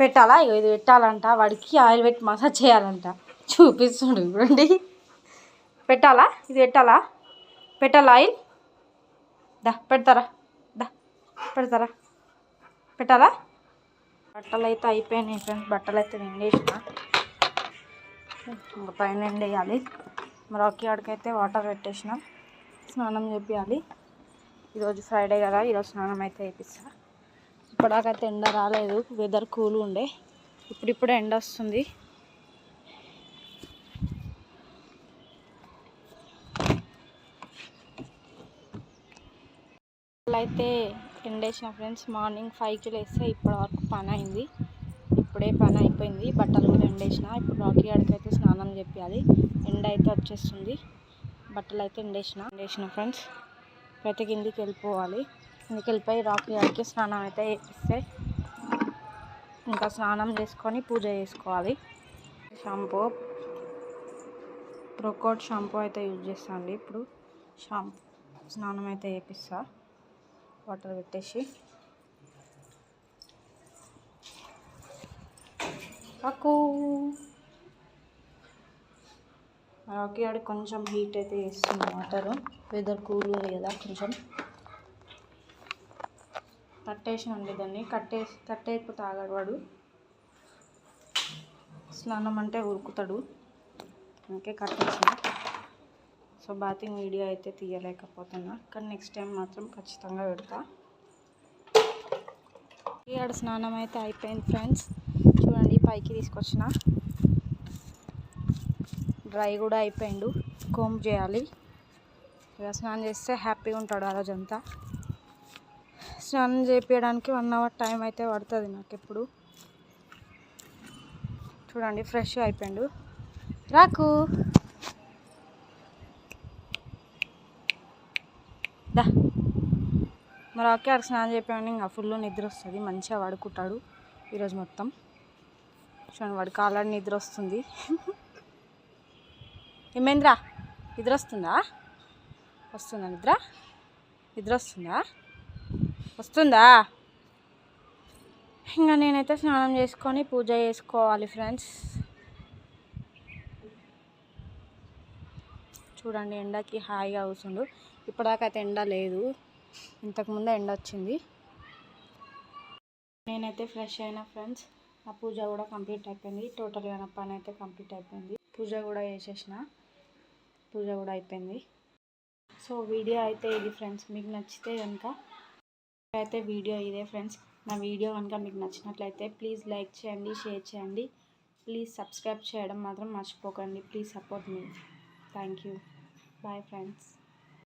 పెట్టాలా? ఇది పెట్టాలంట, వాడికి ఆయిల్ పెట్టి మసాజ్ చేయాలంట. చూపిస్తుండు చూడండి. పెట్టాలా? ఇది పెట్టాలా? పెట్టాలా ఆయిల్? పెడతారా? పెడతారా? పెట్టాలా? బట్టలు అయితే అయిపోయినాయి ఫ్రెండ్స్. బట్టలు అయితే ఎండేసిన, ఇంకా పైన ఎండేయాలి. రాకీ ఆడికైతే వాటర్ పెట్టేసిన, స్నానం చేపియాలి. ఈరోజు ఫ్రైడే కదా, ఈరోజు స్నానం అయితే చేపిస్తా. ఇప్పటిదాకైతే ఎండ రాలేదు, వెదర్ కూల్ ఉండే. ఇప్పుడిప్పుడే ఎండ వస్తుంది. అయితే ఎండేసిన ఫ్రెండ్స్. మార్నింగ్ 5కి లేస్తే ఇప్పటి వరకు పని అయింది. ఇప్పుడే పని అయిపోయింది. బట్టలు కూడా ఎండేసిన. ఇప్పుడు రాకీ ఆడికైతే స్నానం చేపియాలి. ఎండ అయితే వచ్చేస్తుంది. బట్టలు అయితే ఎండేసిన ఫ్రెండ్స్. ప్రతి కిందికి వెళ్ళిపోవాలి. కిందికి వెళ్ళిపోయి రాకీ ఆడికి స్నానం అయితే చేపిస్తే ఇంకా స్నానం చేసుకొని పూజ చేసుకోవాలి. షాంపూ, ప్రోకోట్ షాంపూ అయితే యూజ్ చేస్తాను. ఇప్పుడు స్నానం అయితే చేపిస్తా, వాటర్ పెట్టేసి. రాకీ ఆడి కొంచెం హీట్ అయితే వేస్తుంది వాటర్. వెదర్ కూల్ ఉంది కదా, కొంచెం కట్టేసినండి దాన్ని. కట్టేయకపోతే ఆగాడు వాడు. స్నానం అంటే ఉరుకుతాడు, అందుకే కట్టేసిన. సో బాతింగ్ వీడియో అయితే తీయలేకపోతున్నా, కానీ నెక్స్ట్ టైం మాత్రం ఖచ్చితంగా పెడతా. ఆడ స్నానం అయితే అయిపోయింది ఫ్రెండ్స్. చూడండి, పైకి తీసుకొచ్చిన. డ్రై కూడా అయిపోయిండు, కోమ్ చేయాలి. ఇక స్నానం చేస్తే హ్యాపీగా ఉంటాడు ఆ రోజంతా. స్నానం చేయించడానికి 1 అవర్ టైం అయితే పడుతుంది నాకు ఎప్పుడు. చూడండి, ఫ్రెష్ అయిపోయిండు. రాకు మరి రాకీ ఆడికి స్నానం చేయించండి. ఇంకా ఫుల్ నిద్ర వస్తుంది, మంచిగా పడుకుంటాడు ఈరోజు మొత్తం. చూడండి, వాడికి ఆల్రెడీ నిద్ర వస్తుంది. ఏమేంద్రా, నిద్ర వస్తుందా? నిద్ర వస్తుందా? ఇంకా నేనైతే స్నానం చేసుకొని పూజ చేసుకోవాలి ఫ్రెండ్స్. చూడండి, ఎండకి హాయిగా కూర్చుండు. ఇప్పటిదాకా అయితే ఎండ లేదు, ఇంతకుముందు ఎండ వచ్చింది. నేనైతే ఫ్రెష్ అయినా ఫ్రెండ్స్. నా పూజ కూడా కంప్లీట్ అయిపోయింది. టోటల్గా నా పని అయితే కంప్లీట్ అయిపోయింది. పూజ కూడా చేసేసిన, పూజ కూడా అయిపోయింది. సో వీడియో అయితే ఇది ఫ్రెండ్స్. మీకు నచ్చితే కనుక అయితే వీడియో ఇదే ఫ్రెండ్స్. నా వీడియో కనుక మీకు నచ్చినట్లయితే ప్లీజ్ లైక్ చేయండి, షేర్ చేయండి. ప్లీజ్ సబ్స్క్రైబ్ చేయడం మాత్రం మర్చిపోకండి. ప్లీజ్ సపోర్ట్ మీ. Thank you. Bye friends.